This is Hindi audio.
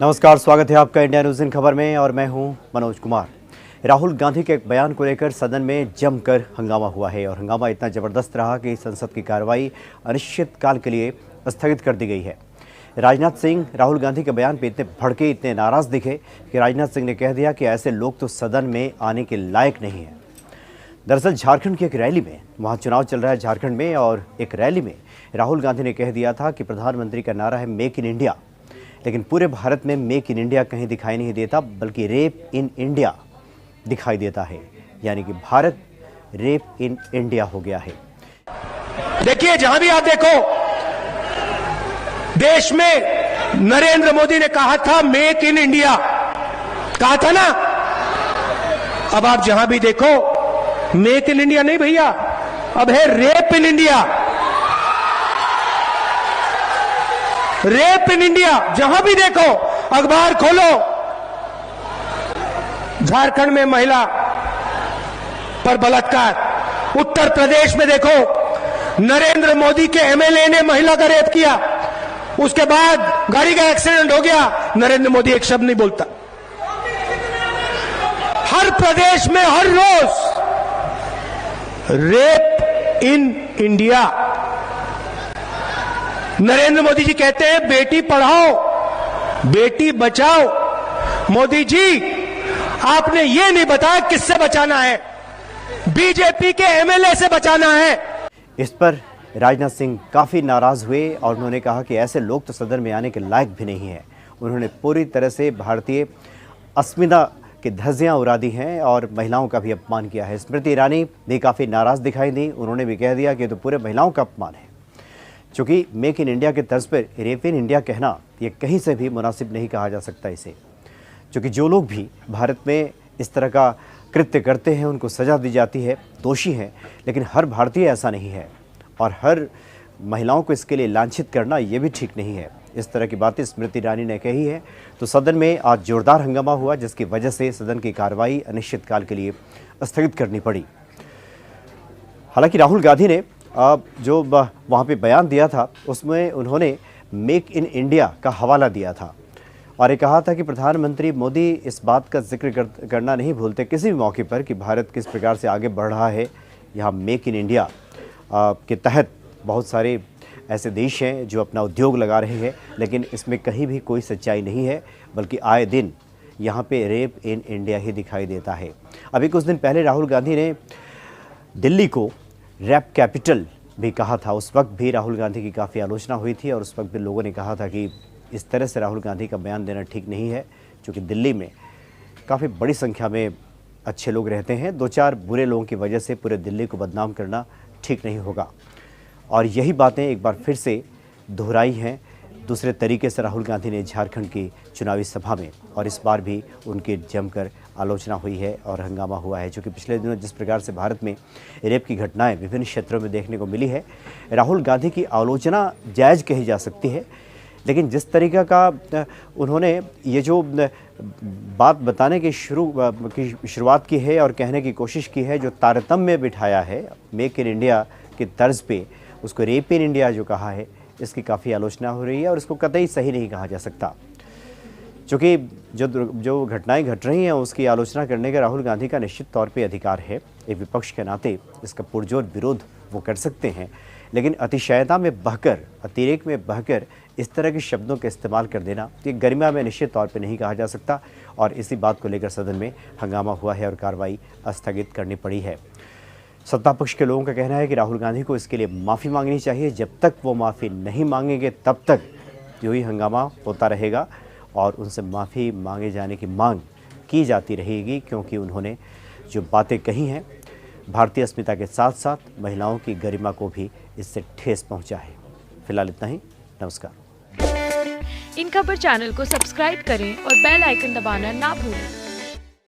नमस्कार, स्वागत है आपका इंडिया न्यूज़ इन खबर में और मैं हूं मनोज कुमार। राहुल गांधी के एक बयान को लेकर सदन में जमकर हंगामा हुआ है और हंगामा इतना ज़बरदस्त रहा कि संसद की कार्रवाई अनिश्चितकाल के लिए स्थगित कर दी गई है। राजनाथ सिंह राहुल गांधी के बयान पर इतने भड़के, इतने नाराज़ दिखे कि राजनाथ सिंह ने कह दिया कि ऐसे लोग तो सदन में आने के लायक नहीं हैं। दरअसल झारखंड की एक रैली में, वहाँ चुनाव चल रहा है झारखंड में, और एक रैली में राहुल गांधी ने कह दिया था कि प्रधानमंत्री का नारा है मेक इन इंडिया, लेकिन पूरे भारत में मेक इन इंडिया कहीं दिखाई नहीं देता, बल्कि रेप इन इंडिया दिखाई देता है। यानी कि भारत रेप इन इंडिया हो गया है। देखिए, जहां भी आप देखो, देश में नरेंद्र मोदी ने कहा था मेक इन इंडिया, कहा था ना। अब आप जहां भी देखो, मेक इन इंडिया नहीं भैया, अब है rape in India. Rape in India, जहां भी देखो, अखबार खोलो, झारखंड में महिला पर बलात्कार, उत्तर प्रदेश में देखो नरेंद्र मोदी के एमएलए ने महिला का रेप किया, उसके बाद गाड़ी का एक्सीडेंट हो गया, नरेंद्र मोदी एक शब्द नहीं बोलता। हर प्रदेश में हर रोज rape in India. Narendra Modi ji कहते हैं बेटी पढ़ाओ बेटी बचाओ। मोदी जी, आपने ये नहीं बताया किससे बचाना है, बीजेपी के एमएलए से बचाना है। इस पर राजनाथ सिंह काफ़ी नाराज़ हुए और उन्होंने कहा कि ऐसे लोग तो सदन में आने के लायक भी नहीं हैं। उन्होंने पूरी तरह से भारतीय अस्मिता की धज्जियां उड़ा दी हैं और महिलाओं का भी अपमान किया है। स्मृति ईरानी भी काफ़ी नाराज़ दिखाई दी। उन्होंने भी कह दिया कि तो पूरे महिलाओं का अपमान है। चूँकि मेक इन इंडिया के तर्ज पर रेप इन इंडिया कहना, ये कहीं से भी मुनासिब नहीं कहा जा सकता इसे। क्योंकि जो लोग भी भारत में इस तरह का कृत्य करते हैं उनको सज़ा दी जाती है, दोषी हैं, लेकिन हर भारतीय ऐसा नहीं है और हर महिलाओं को इसके लिए लांछित करना ये भी ठीक नहीं है। इस तरह की बातें स्मृति ईरानी ने कही है। तो सदन में आज जोरदार हंगामा हुआ, जिसकी वजह से सदन की कार्रवाई अनिश्चितकाल के लिए स्थगित करनी पड़ी। हालांकि राहुल गांधी ने जो वहाँ पे बयान दिया था उसमें उन्होंने मेक इन इंडिया का हवाला दिया था और ये कहा था कि प्रधानमंत्री मोदी इस बात का जिक्र करना नहीं भूलते किसी भी मौके पर कि भारत किस प्रकार से आगे बढ़ रहा है। यहाँ मेक इन इंडिया के तहत बहुत सारे ऐसे देश हैं जो अपना उद्योग लगा रहे हैं, लेकिन इसमें कहीं भी कोई सच्चाई नहीं है, बल्कि आए दिन यहाँ पे रेप इन इंडिया ही दिखाई देता है। अभी कुछ दिन पहले राहुल गांधी ने दिल्ली को रैप कैपिटल भी कहा था। उस वक्त भी राहुल गांधी की काफ़ी आलोचना हुई थी और उस वक्त भी लोगों ने कहा था कि इस तरह से राहुल गांधी का बयान देना ठीक नहीं है, क्योंकि दिल्ली में काफ़ी बड़ी संख्या में अच्छे लोग रहते हैं। दो चार बुरे लोगों की वजह से पूरे दिल्ली को बदनाम करना ठीक नहीं होगा। और यही बातें एक बार फिर से दोहराई हैं दूसरे तरीके से राहुल गांधी ने झारखंड की चुनावी सभा में, और इस बार भी उनकी जमकर आलोचना हुई है और हंगामा हुआ है। क्योंकि पिछले दिनों जिस प्रकार से भारत में रेप की घटनाएं विभिन्न क्षेत्रों में देखने को मिली है, राहुल गांधी की आलोचना जायज़ कही जा सकती है, लेकिन जिस तरीका का उन्होंने ये जो बात बताने की शुरुआत की है और कहने की कोशिश की है, जो तारतम्य बिठाया है मेक इन इंडिया के तर्ज पे, उसको रेप इन इंडिया जो कहा है, इसकी काफ़ी आलोचना हो रही है और इसको कतई सही नहीं कहा जा सकता। क्योंकि जो घटनाएं घट रही हैं उसकी आलोचना करने का राहुल गांधी का निश्चित तौर पे अधिकार है। एक विपक्ष के नाते इसका पुरजोर विरोध वो कर सकते हैं, लेकिन अतिशयता में बहकर, अतिरेक में बहकर इस तरह के शब्दों का इस्तेमाल कर देना, ये गरिमा में निश्चित तौर पे नहीं कहा जा सकता। और इसी बात को लेकर सदन में हंगामा हुआ है और कार्रवाई स्थगित करनी पड़ी है। सत्ता पक्ष के लोगों का कहना है कि राहुल गांधी को इसके लिए माफ़ी मांगनी चाहिए। जब तक वो माफ़ी नहीं मांगेंगे तब तक यही हंगामा होता रहेगा और उनसे माफ़ी मांगे जाने की मांग की जाती रहेगी, क्योंकि उन्होंने जो बातें कही हैं भारतीय अस्मिता के साथ साथ महिलाओं की गरिमा को भी इससे ठेस पहुंचा है। फिलहाल इतना ही। नमस्कार। इन खबर चैनल को सब्सक्राइब करें और बेल आइकन दबाना ना भूलें।